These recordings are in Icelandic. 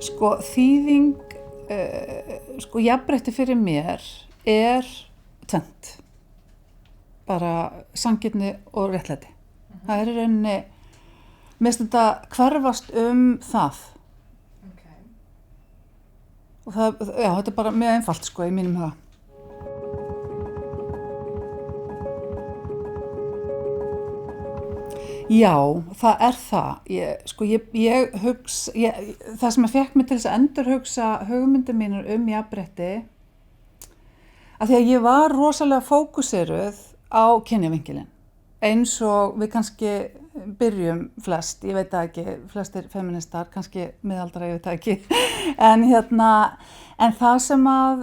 Sko, þýðing, jafnrétti fyrir mér tvennt. Bara sanngirni og réttlæti. Það í rauninni, mér finnst þetta hverfast það. Okay. Og þetta bara mjög einfalt, sko, í mínum huga. Já, það það. Það sem fékk mig til þess að endurhugsa hugmyndir mínar jafnrétti, af því að ég var rosalega fókuseruð á kynjavinkilinn. Eins og við kannski byrjum flest, ég veit það ekki, flestir feministar, kannski miðaldra, ég veit það ekki. En það sem að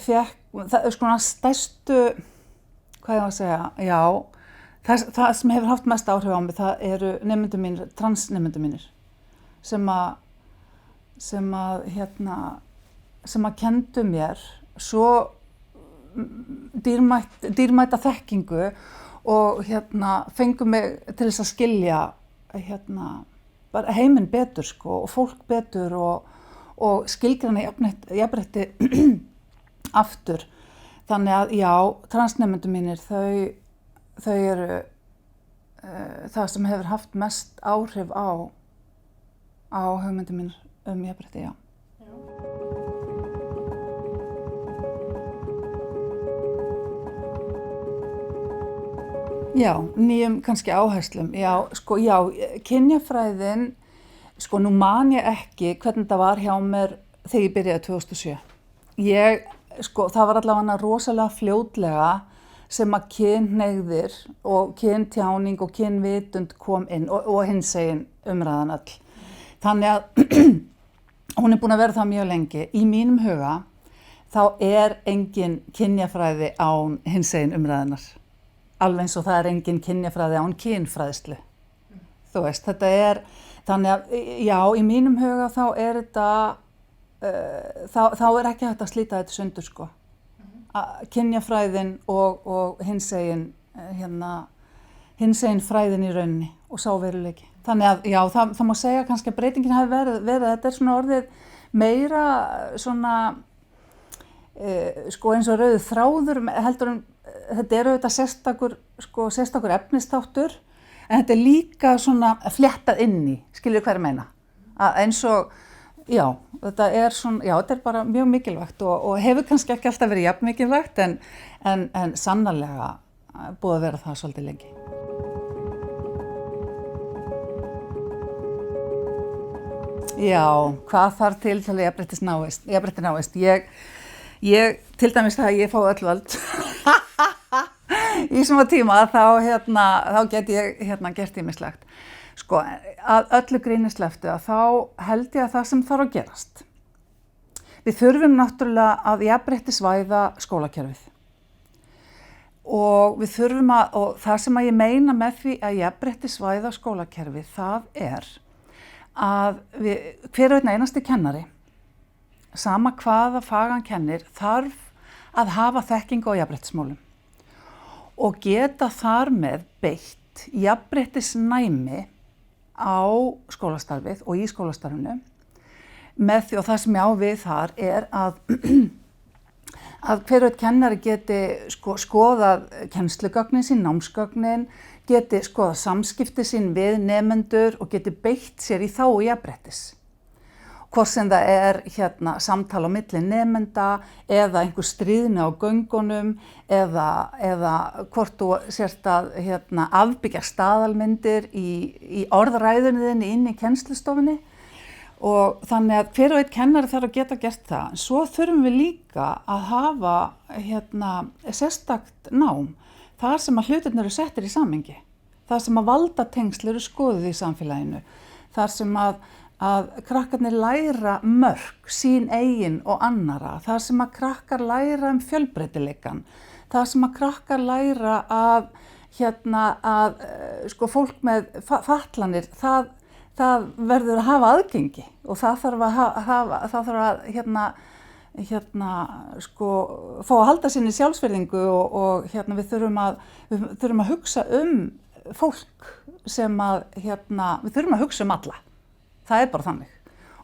fékk, stærstu, hvað ég að segja, já, það sem hefur haft mest áhrif á mig, það eru nemendur mínir, transnemendur mínir, sem að kenndu mér svo dýrmæta þekkingu og fengu mig til þess að skilja bara heiminn betur, sko, og fólk betur og skilgreina jafnrétti aftur. Þannig að já, transnemendur mínir, þau eru það sem hefur haft mest áhrif á hugmyndir mínar jafnrétti, já. Já, nýjum kannski áherslum. Já, kynjafræðin, nú man ég ekki hvernig það var hjá mér þegar ég byrjaði 2007. Það var allavega rosalega fljótlega sem að kynhneigðir og kyntjáning og kynvitund kom inn og hinsegin umræðan öll. Þannig að hún búin að vera það mjög lengi. Í mínum huga þá engin kynjafræði án hinsegin umræðanar. Alveg eins og það engin kynjafræði án kynfræðslu. Þú veist, þetta þannig að já, í mínum huga þá þetta, þá ekki hægt að slíta þetta sundur, sko. Kynjafræðin og hinsegin fræðin í rauninni og sá veruleiki. Þannig að já, það má segja kannski að breytingin hafi verið þetta svona orðið meira svona eins og rauður þráður heldur þetta auðvitað sérstakur efnistáttur, en þetta líka svona fléttað inn í, skilur hvað ég meina? Eins og já, þetta bara mjög mikilvægt og hefur kannski ekki alltaf verið jafn mikilvægt en sannarlega búið að vera það svolítið lengi. Já, hvað þarf til að jafnrétti náist? Ég til dæmis það að ég fái öll völd í svona tíma þá get ég gert ýmislegt. Sko, að öllu gríni slepptu þá held ég að það sem þarf að gerast. Við þurfum náttúrulega að jafnréttisvæða skólakerfið. Og við þurfum og það sem ég meina með því að jafnréttisvæða skólakerfið, það að hver og einn einasti kennari, sama hvaða fag hann kennir, þarf að hafa þekkingu á jafnréttismálum og geta þar með beitt jafnréttisnæmi á skólastarfið og í skólastarfinu með því, og það sem ég á við þar að hver og einn kennari geti skoðað kennslugögnin sín, námsgögnin, geti skoðað samskipti sín við nemendur og geti beitt sér í þágu jafnréttis. Hvort sem það samtal á milli nemenda eða einhver stríðni á göngunum eða hvort þú sért að afbyggja staðalmyndir í orðræðunni inn í kennslustofunni. Og þannig að hver og einn kennari þarf að geta gert það. Svo þurfum við líka að hafa sérstakt nám, þar sem að hlutirnir eru settir í samhengi, þar sem að valdatengsl eru skoðuð í samfélaginu, þar sem að krakkarnir læra mörk sín eigin og annara, þar sem að krakkar læra fjölbreytileikann, þar sem að krakkar læra að fólk með fatlanir, það verður að hafa aðgengi og það þarf að fá að halda sinni sjálfsvirðingu og við þurfum að hugsa fólk sem við þurfum að hugsa alla. Það bara þannig.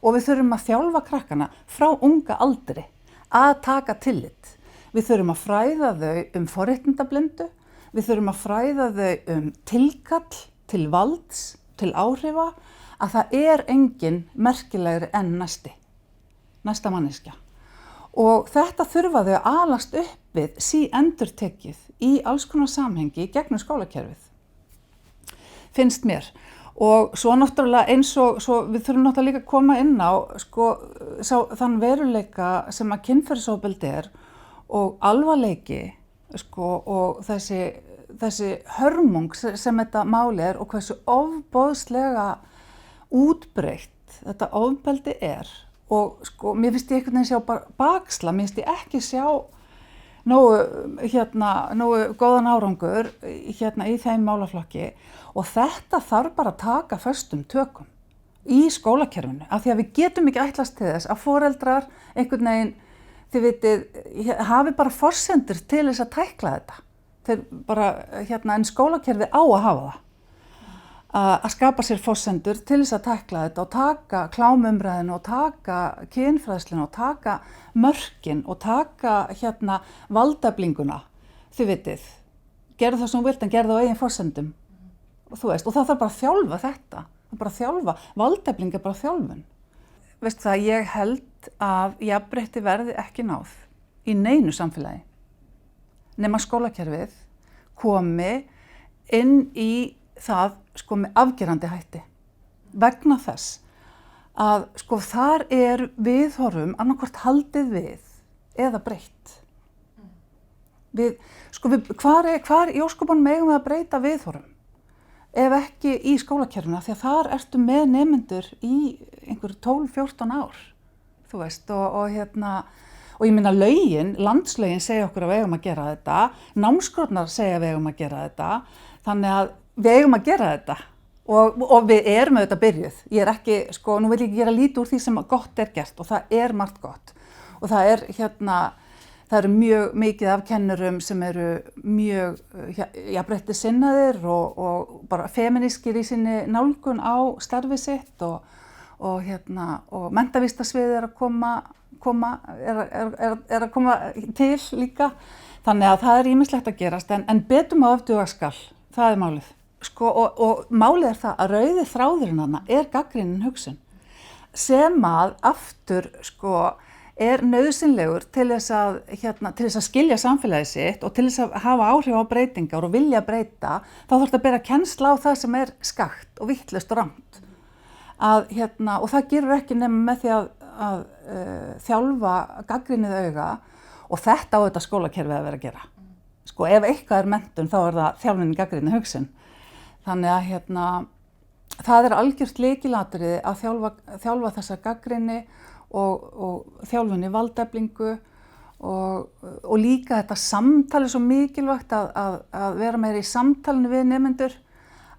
og við þurfum að þjálfa krakkana frá unga aldri að taka tillit. Við þurfum að fræða þau forréttindablindu, við þurfum að fræða þau tilkall til valds, til áhrifa, að það engin merkilegri en næsta manneskja. Og þetta þurfa þau að alast upp við síendurtekið í alls konar samhengi gegnum skólakerfið, finnst mér. Og svo náttúrulega við þurfum náttúrulega líka að koma inn á þann veruleika sem að kynferðisofbeldi og alvarleiki og þessi hörmung sem þetta máli og hversu ofboðslega útbreitt þetta ofbeldi og mér finnst ég einhvern veginn sjá baksla, mér finnst ég ekki sjá nógu góðan árangur í þeim málaflokki og þetta þarf bara að taka föstum tökum í skólakerfinu af því að við getum ekki ætlast til þess að foreldrar einhvern veginn, þið vitið, hafi bara forsendur til þess að tækla þetta. Þeir bara, en skólakerfið á að hafa það. Að skapa sér forsendur til þess að tækla þetta og taka klámumræðinu og taka kynfræðsluna og taka mörkin og taka valdeflinguna, þið vitið. Gerðu það sem þú vilt en gerðu það á eigin forsendum. Og þú veist, og það þarf bara að þjálfa þetta. Það bara að þjálfa, valdefling bara þjálfun. Veist það, ég held að jafnrétti verði ekki náð í neinu samfélagi nema skólakerfið komi inn í það með afgerandi hætti vegna þess að þar viðhorfum annarkvort haldið við eða breytt. Hvar í ósköpunum eigum við að breyta viðhorfum ef ekki í skólakerfinu því að þar ertu með nemendur í einhver 12-14 ár, þú veist, og ég meina landslögin segja okkur að við eigum að gera þetta, námskrárnar segja að við eigum að gera þetta, þannig að við eigum að gera þetta og við erum auðvitað byrjuð. Ég ekki, nú vil ég ekki gera lítið úr því sem gott gert og það margt gott og það eru mjög mikið af kennurum sem eru mjög jafnréttissinnaðir og bara femínískir í sinni nálgun á starfið sitt og menntavísindasviðið að koma til líka. Þannig að það ýmislegt að gerast en betum á duga skal, það málið. Og málið það að rauði þráðurinn þarna gagnrýnin hugsun sem að aftur nauðsynlegur til þess að skilja samfélagið sitt og til þess að hafa áhrif á breytingar og vilja breyta, þá þarf þetta að bera kennsl á það sem skakkt og vitlaust og rangt. Og það gerur ekki nema með því að þjálfa gagnrýnið auga og þetta á þetta skólakerfið að vera að gera. Ef eitthvað menntun þá það þjálfun í gagnrýnið hugsun. Þannig að það algjört lykilatriði að þjálfa þessa gagnrýni og þjálfun í valdeflingu og líka þetta samtali svo mikilvægt að vera meira í samtalinu við nemendur,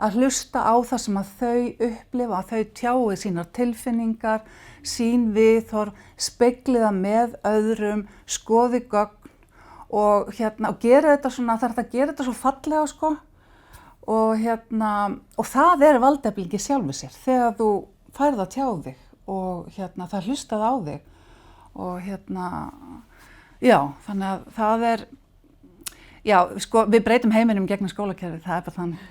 að hlusta á það sem að þau upplifa, að þau tjái sínar tilfinningar, sín viðhorf, spegliða með öðrum, skoði gögn og gera þetta svona, það að gera þetta svo fallega og það valdeflingi sjálfu sér þegar þú færð að tjá þig og það hlustað á þig og já, þannig að það já, við breytum heiminum gegnum skólakerfið, það bara þannig.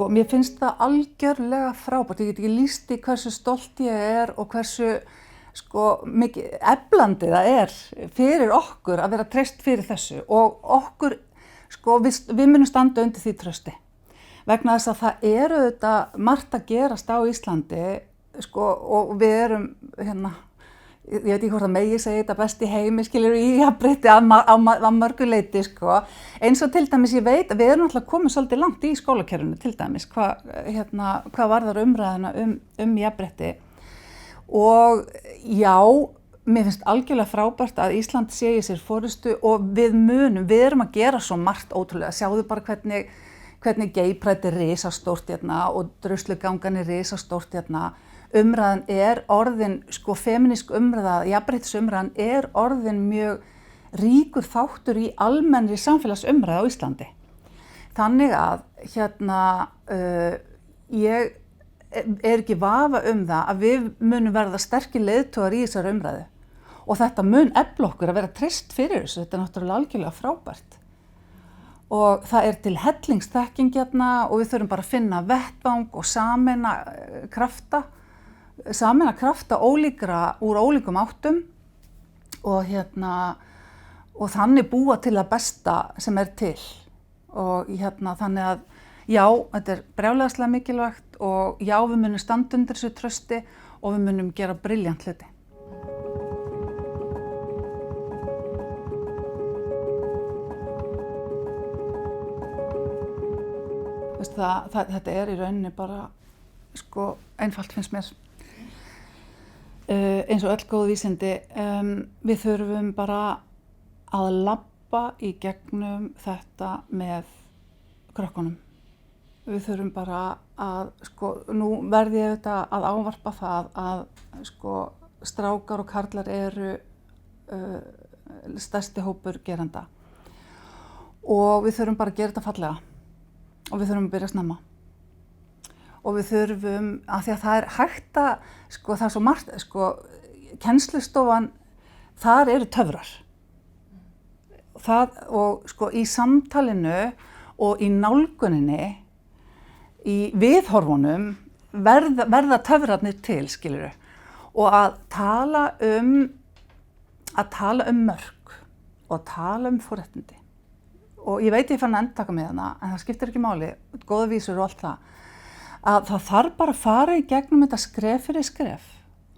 Mér finnst það algjörlega frábært, ég get ekki lýst í hversu stolt ég og hversu mikið eflandi það fyrir okkur að vera treyst fyrir þessu og okkur, við munum standa undir því trausti. Vegna þess að það auðvitað margt að gerast á Íslandi og við erum ég veit ekki hvort að megi segja þetta best í heimi, skilur í jafnrétti að mörgu leyti, eins og til dæmis ég veit að við erum náttúrulega komið svolítið langt í skólakerfinu til dæmis, hvað varðar umræðuna jafnrétti. Og já, mér finnst algjörlega frábært að Ísland sé í sér forystu og við erum að gera svo margt ótrúlega, sjáðu bara hvernig gay pride risastórt og druslugangan risastórt umræðan orðin, femínísk umræða, jafnréttisumræðan orðin mjög ríkur þáttur í almennri samfélagsumræðu á Íslandi. Þannig að ég er ekki vafa það að við munum verða sterkir leiðtogar í þessari umræðu og þetta mun efla okkur að vera treyst fyrir þessu, þetta er náttúrulega algjörlega frábært. Og það er til hellingsþekking og við þurfum bara að finna vettvang og sameina krafta úr ólíkum áttum og þannig búa til það besta sem er til. Og þannig að já, þetta er brjálæðislega mikilvægt og já, við munum standa undir þessu trausti og við munum gera brilljant hluti. Þetta er í rauninni bara, einfalt finnst mér, eins og öll góð vísindi. Við þurfum bara að labba í gegnum þetta með krökkunum. Við þurfum bara að, nú verð ég auðvitað að ávarpa það að, strákar og karlar eru stærsti hópur gerenda. Og við þurfum bara að gera þetta fallega. Og við þurfum að byrja snemma. Og við þurfum, af því að það er hægt að, það er svo margt, kennslustofan, þar eru töfrar. Og í samtalinu og í nálguninni, í viðhorfunum, verða töfrarnir til, skilurðu. Og að tala um mörk og tala um forréttindi. Og ég veit ég fann að endtaka með hana, en það skiptir ekki máli, góða vísur og allt það, að það þarf bara að fara í gegnum þetta skref fyrir skref,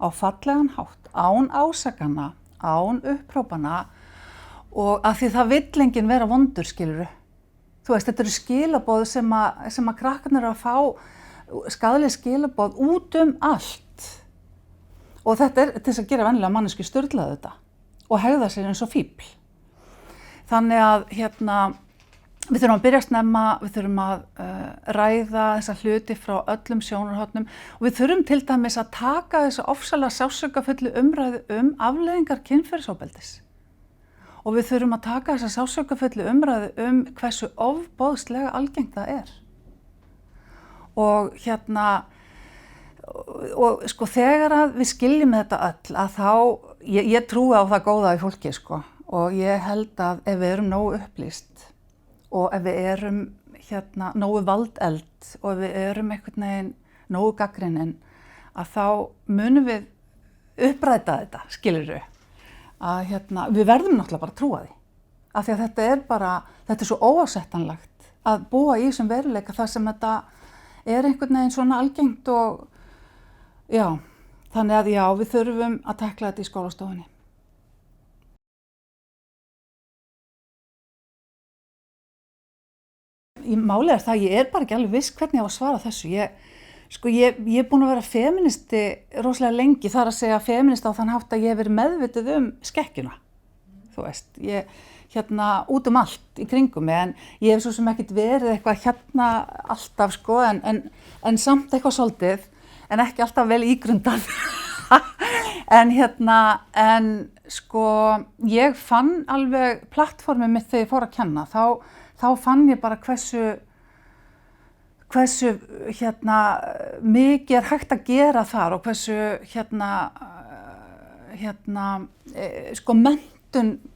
á fallegan hátt, án ásakana, án upphrópana, og að því það vill enginn vera vondur, skilurðu. Þú veist, þetta eru skilaboð sem að krakkarnir eru að fá skaðleg skilaboð út allt. Og þetta er til þess að gera venjulega manneskju sturlað þetta og hegða sér eins og fífl. Þannig að við þurfum að byrja snemma, við þurfum að ræða þessa hluti frá öllum sjónarhornum og við þurfum til dæmis að taka þessa ofsalega sársaukafullu umræðu afleiðingar kynferðisofbeldis. Og við þurfum að taka þessa sársaukafullu umræðu hversu ofboðslega algengt það er. Og þegar að við skiljum þetta öll, að þá, ég trúi á það góða í fólki, og ég held að ef við erum nógu upplýst og ef við erum nógu valdeld og ef við erum einhvern veginn nógu gagnrýnin, að þá munum við uppræta þetta, skilurðu. Að við verðum náttúrulega bara að trúa því. Af því að þetta er svo óásættanlegt að búa í þessum veruleika þar sem þetta er einhvern veginn svona algengt og já, þannig að já, við þurfum að tekla þetta í skólastofunni. Málið er það að ég er bara ekki alveg viss hvernig ég á að svara þessu. Ég er búin að vera feministi rosalega lengi, þar að segja feminist á þann hátt að ég hef verið meðvituð skekkjuna. Þú veist, ég út allt í kringum mig, en ég hef svo sem ekkert verið eitthvað alltaf, en samt eitthvað svolítið, en ekki alltaf vel ígrundað. En ég fann alveg plattformið mitt þegar ég fór að kenna, þá fann ég bara hversu mikið er hægt að gera þar og hversu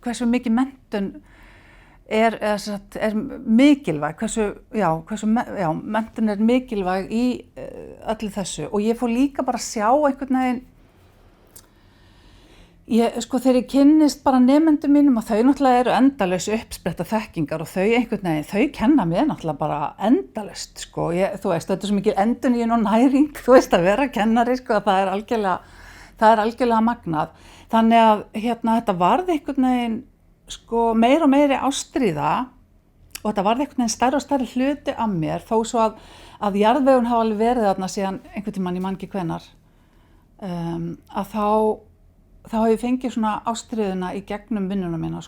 hversu mikið menntun er mikilvæg, menntun er mikilvæg í öllu þessu. Og ég fór líka bara að sjá einhvern veginn, þegar ég kynnist bara nemendum mínum og þau náttúrulega eru endalaus uppspretta þekkingar og þau einhvern veginn, þau kenna mér náttúrulega bara endalaust, þú veist, þetta er svo mikil endurnýjun og næring, þú veist, að vera kennari, það er algjörlega magnað. Þannig að þetta varð einhvern veginn, meira og meiri ástríða og þetta varð einhvern veginn stærri og stærri hluti af mér, þó svo að jarðvegun hafa alveg verið þarna síðan einhvern tímann, ég man ekki hvenær, að þá hef ég fengið svona ástríðuna í gegnum vinnuna mína,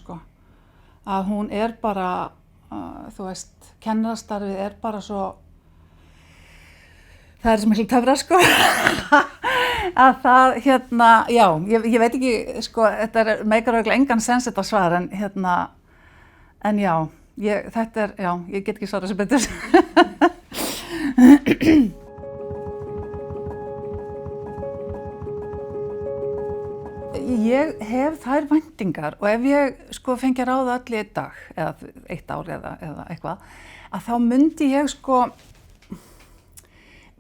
að hún er bara, þú veist, kennarastarfið er bara svo, það er svo miklu töfrar, að það, já, ég veit ekki, sko, þetta meikar örugglega engan sens þetta svar, en já, þetta já, ég get ekki svarað sem betur. Ég hef þær væntingar og ef ég sko fengi að ráða öll í einn dag eða eitt ár eða eitthvað, að þá myndi ég sko,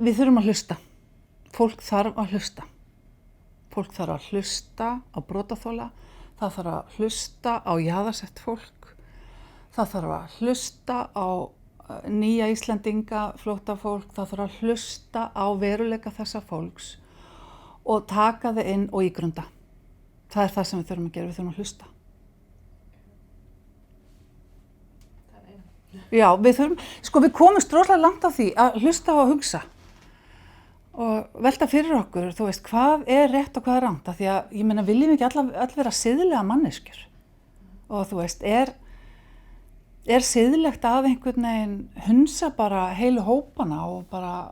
við þurfum að hlusta. Fólk þarf að hlusta. Fólk þarf að hlusta á brotaþola, það þarf að hlusta á jaðarsett fólk, það þarf að hlusta á nýja Íslendinga, flóttafólk, það þarf að hlusta á veruleika þessa fólks og taka þau inn og ígrunda. Það það sem við þurfum að gera, við þurfum að hlusta. Það eina. Já, við þurfum, sko við komumst rosalega langt á því að hlusta og hugsa og velta fyrir okkur, þú veist, hvað rétt og hvað rangt, af því að ég meina viljum ekki öll vera siðlega manneskjur og þú veist, siðlegt að einhvern veginn hunsa bara heilu hópana og bara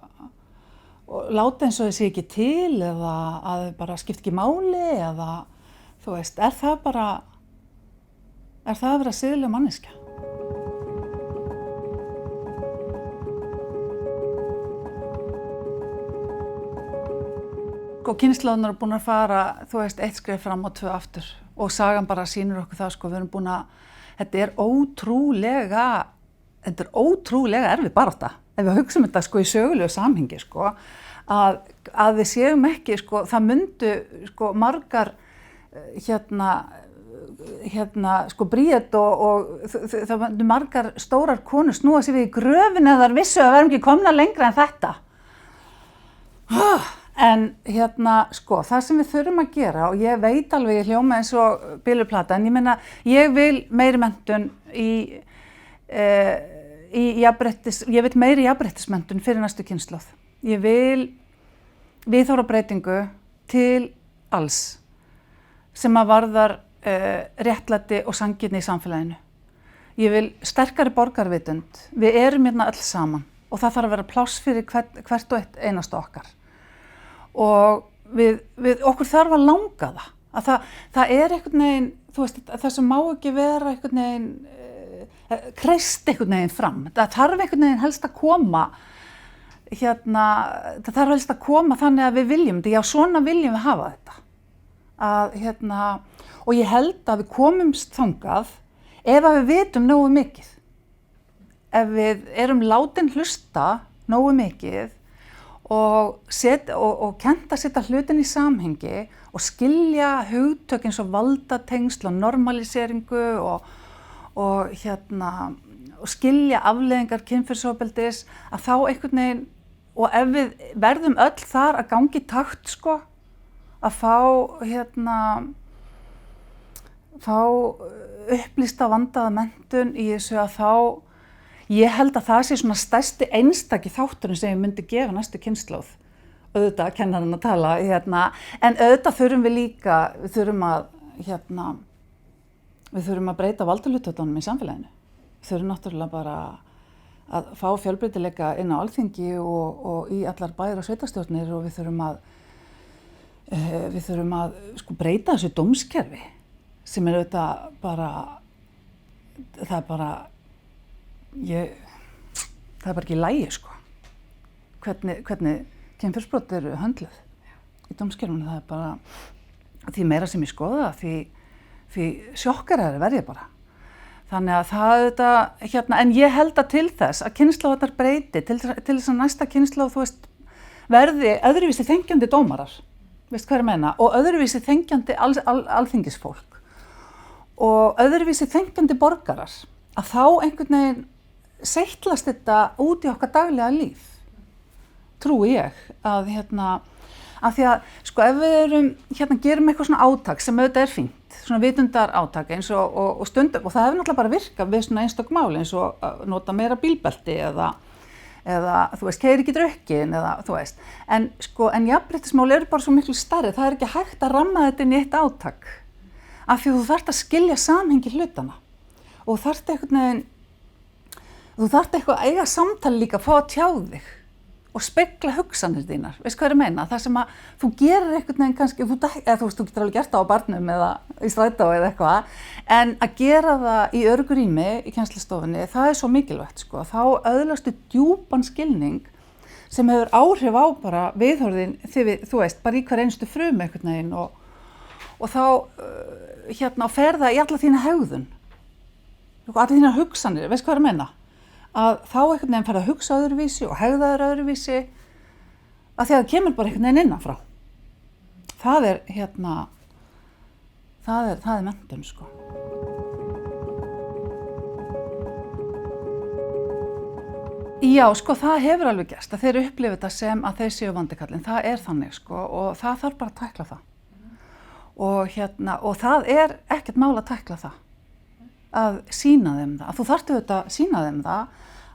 og láta eins og þau sé ekki til eða að þau bara skipta ekki máli eða þú veist, það að vera siðleg manneskja? Sko, kynslóðnar eru búin að fara, þú veist, 1 skref fram og 2 aftur og sagan bara sýnir okkur það, sko, við erum búin að, þetta er ótrúlega erfið barátta. Ef við hugsum þetta, sko, í sögulegu samhengi, sko, að við séum ekki, sko, það myndu, sko, margar sko Bríet og það var margar stórar konur snúa sig við í gröfin eða þær vissu að við erum ekki komna lengra en þetta. En sko, það sem við þurfum að gera og ég veit alveg, ég hljóma eins og bilurplata, en ég meina, ég vil meiri menntun ég vil meiri jafnréttismenntun fyrir næstu kynslóð. Ég vil viðhorfabreytingu til alls sem að varðar réttlæti og sanngirni í samfélaginu. Ég vil sterkari borgarvitund. Við erum hérna öll saman og það þarf að vera pláss fyrir hvert og eitt einasta okkar. Og okkur þarf að langa það. Að það einhvern veginn, þú veist, það sem má ekki vera einhvern veginn, kreist einhvern veginn fram. Það þarf einhvern veginn helst að koma, það þarf helst að koma þannig að við viljum þetta. Já, svona viljum við hafa þetta. Og ég held að við komumst þangað ef að við vitum nógu mikið. Ef við erum látin hlusta nógu mikið og kennt að setja hlutin í samhengi og skilja hugtök eins og valdatengsl og normaliseringu og skilja afleiðingar kynferðisofbeldis, að þá einhvern veginn, og ef við verðum öll þar að gangi í takt, sko, að fá upplýsta vandaða menntun í þessu, að þá, ég held að það sé svona stærsti einstaki þátturinn sem ég myndi gefa næstu kynslóð. Auðvitað kennarinn að tala, en auðvitað þurfum við líka, við þurfum að breyta valdahlutföllunum í samfélaginu. Við þurfum náttúrulega bara að fá fjölbreytileika inn á Alþingi og í allar bæjar og sveitarstjórnir og við þurfum að sko breyta þessu dómskerfi sem auðvitað bara, það er bara ekki í lagi, sko. Hvernig kynferðisbrot eru höndluð í dómskerfinu, það er bara, því meira sem ég skoða, því sjokkaraðri verð ég bara. Þannig að það auðvitað, en ég held að til þess að kynslóðarnar breyti, til þess að næsta kynslóð, þú veist, verði öðruvísi þengjandi dómarar, veist hvað ég meina, og öðruvísi þengjandi alþingisfólk og öðruvísi þengjandi borgarar, að þá einhvern veginn seitlast þetta út í okkar daglega líf, trúi ég, að því að, sko, ef við gerum eitthvað svona átak sem auðvitað er fínt, svona vitundar átak eins og stundum, og það hefur náttúrulega bara virkað við svona einstök mál eins og að nota meira bílbelti eða þú veist, keyra ekki drukkin eða þú veist, en jafnréttismál eru bara svo miklu stærri, það er ekki hægt að ramma þetta inn í eitt átak, af því þú þarft að skilja samhengi hlutana og þú þarft eitthvað að eiga samtali líka, fá að tjá þig, og spegla hugsanir þínar, veist hvað ég meina? Það sem að þú gerir einhvern veginn kannski, þú getur alveg gert það á barnum eða í strætó eða eitthvað, en að gera það í öruggu rými í kennslustofunni, það er svo mikilvægt sko. Þá öðlastu djúpan skilning sem hefur áhrif á bara viðhorfin, þú veist, bara í hver einustu frum einhvern veginn og þá fer það í alla þína hegðun, alla þína hugsanir, veist hvað ég meina? Að þá einhvern veginn fer að hugsa öðruvísi og hegða þér öðruvísi að því að það kemur bara einhvern veginn innanfrá. Það er menntun sko. Já, sko það hefur alveg gerst að þeir upplifa þetta sem að þeir séu vandikallinn, það er þannig sko og það þarf bara að tækla það. Og það er ekkert mál að tækla það. Að sýna þeim það, að þú þarft auðvitað að sýna þeim það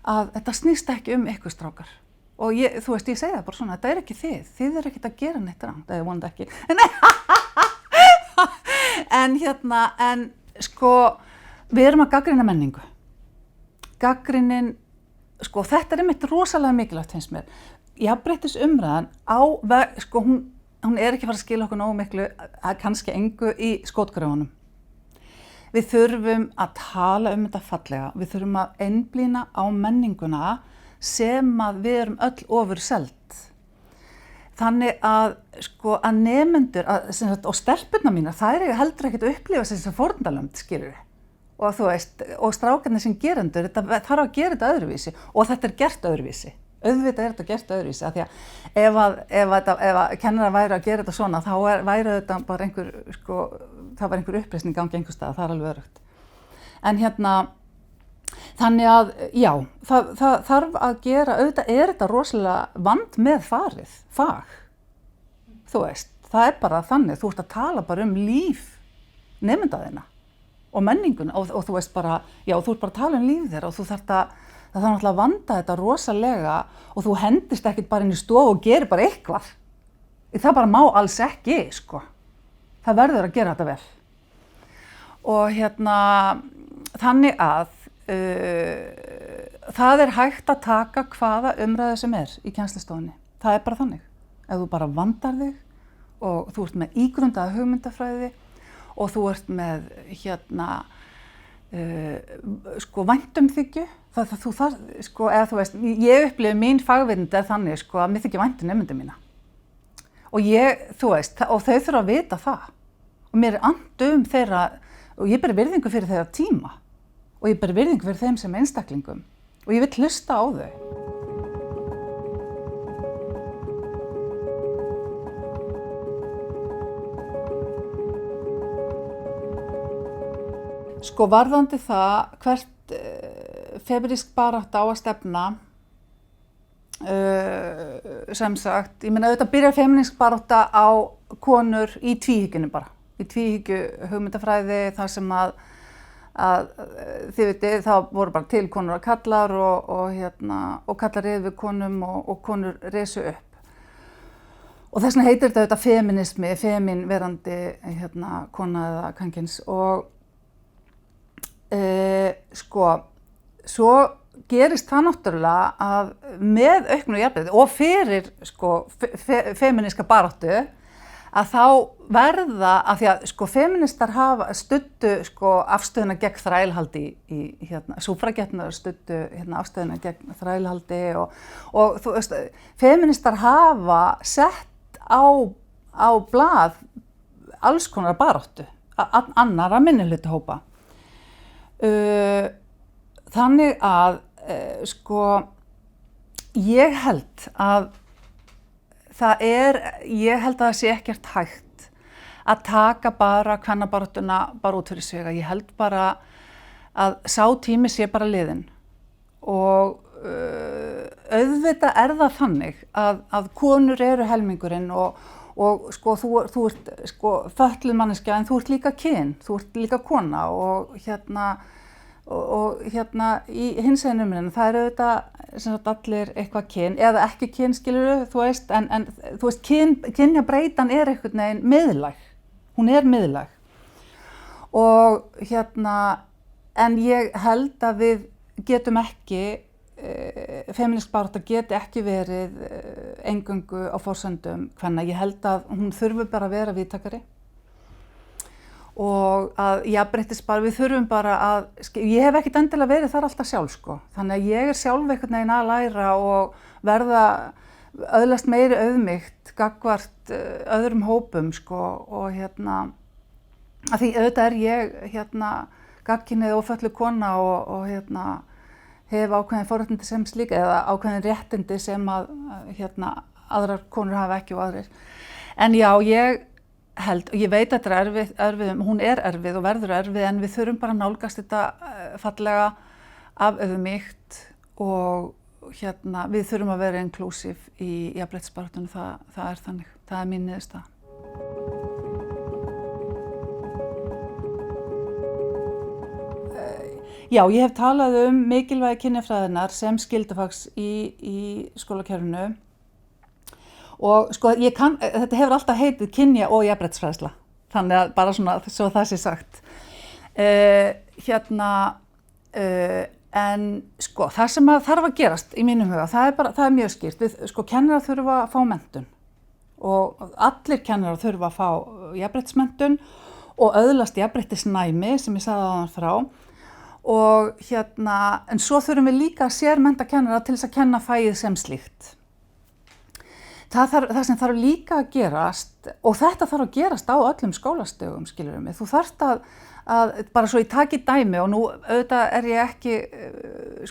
að þetta snýst ekki ykkur strákar og þú veist, ég segi það bara svona, þetta er ekki þið eru ekkert að gera neitt rangt, eða vonandi ekki en sko við erum að gagnrýna menningu gagnrýnin, sko þetta er einmitt rosalega mikilvægt finnst mér jafnréttisumræðan sko hún er ekki að fara að skila okkur nógu miklu kannski engu í skotgröfunum. Við þurfum að tala þetta fallega, við þurfum að einblína á menninguna sem að við erum öll ofurseld. Þannig að, sko, að nemendur, og stelpurnar mínar, þær eiga heldur ekkert að upplifa sig sem fórnarlömb, skilurðu. Og þú veist, og strákarnir sem gerendur, þetta þarf að gera þetta öðruvísi og þetta er gert öðruvísi. Auðvitað er þetta gert öðruvísi, af því að ef kennarar væru að gera þetta svona, þá væri þetta bara það var einhver uppreisning í gangi einhvers staðar, það er alveg öruggt. En þannig að, já, það þarf að gera, auðvitað er þetta rosalega vand með fag. Þú veist, það er bara þannig, þú ert að tala bara líf nemenda þinna og menninguna og þú veist bara, já, þú ert bara að tala líf þeirra og þú þarft það þarf náttúrulega að vanda þetta rosalega og þú hendist ekkert bara inn í stofu og gerir bara eitthvað. Það bara má alls ekki, sko. Það verður að gera þetta vel. Og þannig að það er hægt að taka hvaða umræðu sem er í kennslustofunni. Það er bara þannig. Ef þú bara vandar þig og þú ert með ígrundaða hugmyndafræði og þú ert með sko væntumþykju, þú þarf, sko, eða þú veist, ég upplifi mín fagvinda þannig, sko, að mér þykir vænt nemendur mína. Og þú veist, og þau þurfa að vita það. Og mér er annt þeirra, og ég ber virðingu fyrir þeirra tíma. Og ég ber virðingu fyrir þeim sem einstaklingum. Og ég vil hlusta á þau. Sko varðandi það hvert femínísk barátta á að stefna, sem sagt, ég meina auðvitað byrjar femínísk barátta á konur í tvíhyggjunni bara, í tvíhyggju hugmyndafræði þar sem að þið vitið, það voru bara til konur og kallar og kallar riðu við konum og konur risu upp. Og þess vegna heitir þetta feminismi, femin verandi kona eða kvenkyns og sko, svo gerist það náttúrulega að með auknu jafnrétti og fyrir sko, femíníska baráttu að þá verða, af því að sko, femínistar studdu sko, afstöðuna gegn þrælhaldi súffragetturnar studdu afstöðuna gegn þrælhaldi og þú veist, femínistar hafa sett á blað alls konar baráttu annarra minnihlutahópa. Þannig að sko ég held að það sé ekkert hægt að taka bara kvennabaráttuna bara út fyrir sig. Ég held bara að sá tími sé bara liðinn og auðvitað er það þannig að konur eru helmingurinn og sko þú ert sko fötluð manneskja en þú ert líka kyn, þú ert líka kona og í hinsegin umræðunni það eru auðvitað sem sagt allir eitthvað kyn eða ekki kyn skilurðu þú veist en þú veist kynjabreytan er einhvern veginn miðlæg, hún er miðlæg og en ég held að við getum ekki feminist barátta geti ekki verið eingöngu á forsendum kvenna. Ég held að hún þurfi bara að vera víðtækari og að við þurfum bara að, ég hef ekkert endilega verið þar alltaf sjálf sko, þannig að ég sjálf einhvern veginn að læra og verða öðlast meiri auðmýkt gagnvart öðrum hópum sko og að því auðvitað ég gagnkynhneigð og fötluð kona og hef ákveðin forréttindi sem slík eða ákveðin réttindi sem að aðrar konur hafa ekki og aðrir. En já, ég veit að þetta er erfið, hún er erfið og verður erfið en við þurfum bara að nálgast þetta fallega af auðmýkt og við þurfum að vera inklusív í jafnréttisbaráttunni, það er þannig, það er mín niðurstaða. Já, ég hef talað mikilvægi kynjafræðinnar sem skyldufags í skólakerfinu og sko þetta hefur alltaf heitið kynja- og jafnréttisfræðsla, þannig að bara svona svo það sé sagt. En sko það sem þarf að gerast í mínum huga, það er mjög skýrt. Sko kennarar þurfa að fá menntun og allir kennarar þurfa að fá jafnréttismenntun og öðlast jafnréttisnæmi sem ég sagði áðan frá. Og en svo þurfum við líka að sérmennta kennara til þess að kenna fagið sem slíkt. Það sem þarf líka að gerast, og þetta þarf að gerast á öllum skólastigum, skilurðu mig. Þú þarft að bara svo ég taki dæmi, og nú auðvitað er ég ekki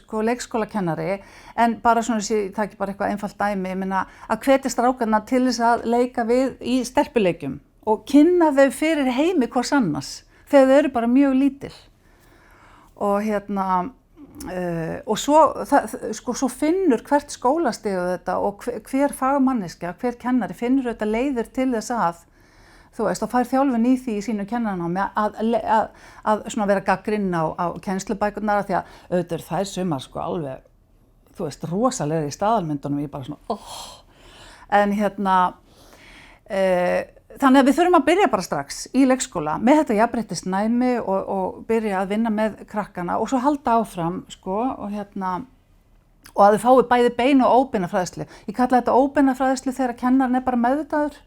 sko leikskólakennari, en bara svona ég taki bara eitthvað einfalt dæmi, ég meina að hvetja strákarna til þess að leika við í stelpuleikjum og kynna þau fyrir heimi hvors annars, þegar þau eru bara mjög lítil. Og svo finnur hvert skólastig þetta og hver fagmanneskja, hver kennari finnur þetta leiðir til þess að, þú veist, og fær þjálfun í því í sínu kennaranámi að svona vera gagnrýnin á kennslubækurnar, því að auðvitað þær sumar sko alveg, þú veist, rosalega í staðalmyndunum, ég bara svona, En þannig að við þurfum að byrja bara strax í leikskóla með þetta jafnréttisnæmi og byrja að vinna með krakkana og svo halda áfram sko og að þau fái bæði beina og óbeina fræðslu. Ég kalla þetta óbeina fræðslu þegar kennarinn er bara meðvitaður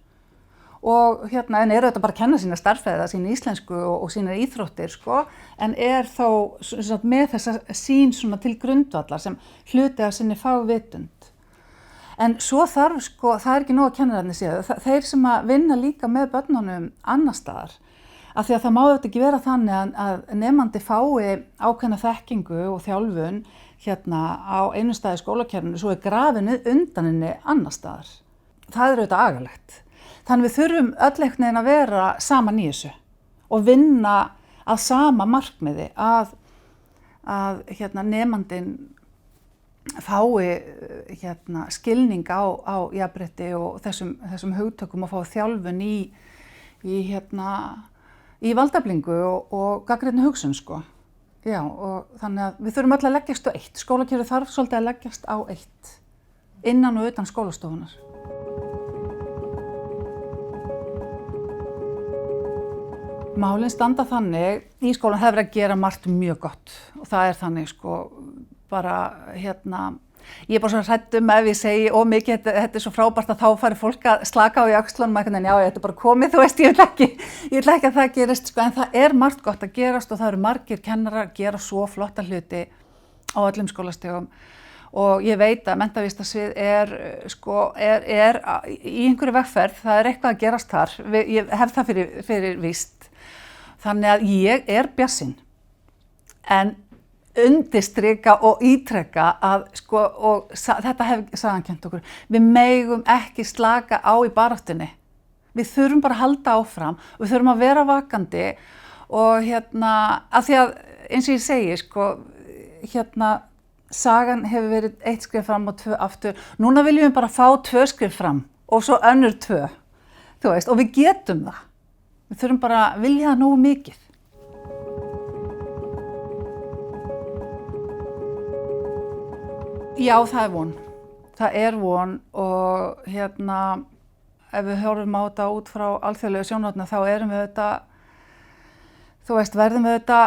og en eru þetta bara að kenna sína stærðfræði, sína íslensku og sína íþróttir sko, en er þó með þessa sín svona til grundvallar sem hluti af sinni fagvitund. En svo þarf sko, það er ekki nóg að kennararnir séu, þeir sem að vinna líka með börnunum annars staðar, af því að það má þetta ekki vera þannig að nemandi fái ákveðna þekkingu og þjálfun á einu staði í skólakerfinu, svo er grafin undan henni annars staðar. Það er auðvitað agalegt. Þannig við þurfum öll einhvern veginn að vera saman í þessu og vinna að sama markmiði að nemandinn fái skilning á jafnrétti og þessum hugtökum og fái þjálfun í valdeflingu og gagnrýninni hugsun sko. Já, og þannig að við þurfum öll að leggjast á eitt. Skólakerfið þarf svolítið að leggjast á eitt innan og utan skólastofunar. Málin standa þannig, í skólan hefur að gera margt mjög gott og það er þannig sko bara ég er bara svo hrædd ef ég segi mikið, þetta er svo frábært að þá fari fólk að slaka á í öxlunum einhvern veginn, já, þetta er bara komið, þú veist, ég vil ekki að það gerist, sko, en það er margt gott að gerast og það eru margir kennarar að gera svo flotta hluti á öllum skólastigum og ég veit að menntavísindasvið er í einhverju vegferð, það er eitthvað að gerast þar, ég hef það fyrir víst, þannig að ég er bjartsýn, en undirstrika og ítrekka að sko, og þetta hefur sagan kennt okkur, við megum ekki slaka á í baráttunni. Við þurfum bara að halda áfram, við þurfum að vera vakandi og af því að eins og ég segi sko, sagan hefur verið 1 skref fram og 2 aftur. Núna viljum við bara fá 2 skref fram og svo önnur 2, þú veist, og við getum það. Við þurfum bara að vilja það nógu mikið. Já, það er von. Það er von og ef við horfum á þetta út frá alþjóðlegu sjónarhorni þá erum við þetta, þú veist, verðum við þetta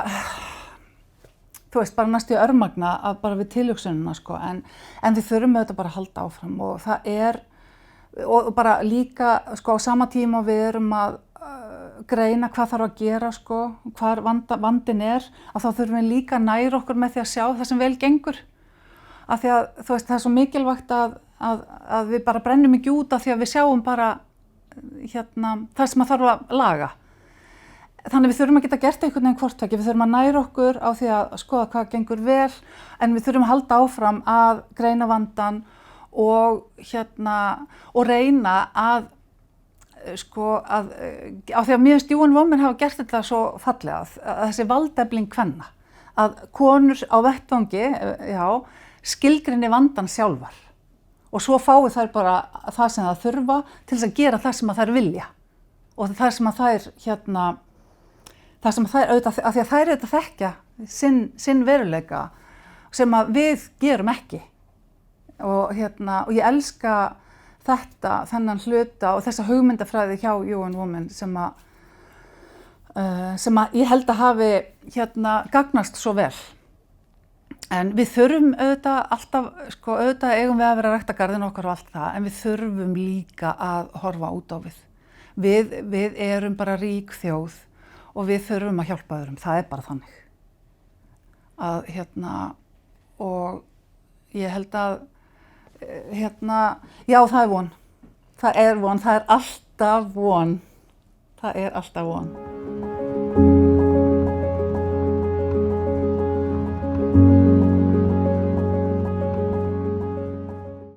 þú veist, bara næstu í örmagna að bara við tilhugsunina sko, en við þurfum auðvitað bara að halda áfram og það og bara líka sko á sama tíma og við erum að greina hvað þarf að gera sko, hvar vandinn að þá þurfum við líka að næra okkur með því að sjá það sem vel gengur. Af því að þú veist, það er svo mikilvægt að við bara brennum ekki út af því að við sjáum bara það sem að þarf að laga. Þannig við þurfum að geta gert einhvern veginn hvorttveggja, við þurfum að næra okkur á því að skoða hvað gengur vel, en við þurfum að halda áfram að greina vandann og reyna að á því að mér finnst UN Women hafa gert þetta svo fallega, að þessi valdefling kvenna, að konur á vettvangi, skilgreini vandann sjálfar og svo fái þær bara það sem það þurfa til þess að gera það sem þær vilja og það sem þær það sem þær auðvitað, af því að þær auðvitað þekkja sinn veruleika sem að við gerum ekki og ég elska þennan hluta og þessa hugmyndafræði hjá UN Women sem að ég held að hafi gagnast svo vel. En við þurfum auðvitað alltaf, sko auðvitað eigum við að vera að rækta garðinn okkar og allt það, en við þurfum líka að horfa út á við. Við erum bara rík þjóð og við þurfum að hjálpa öðrum, það er bara þannig. Og ég held að já, það er von. Það er alltaf von. Það er alltaf von.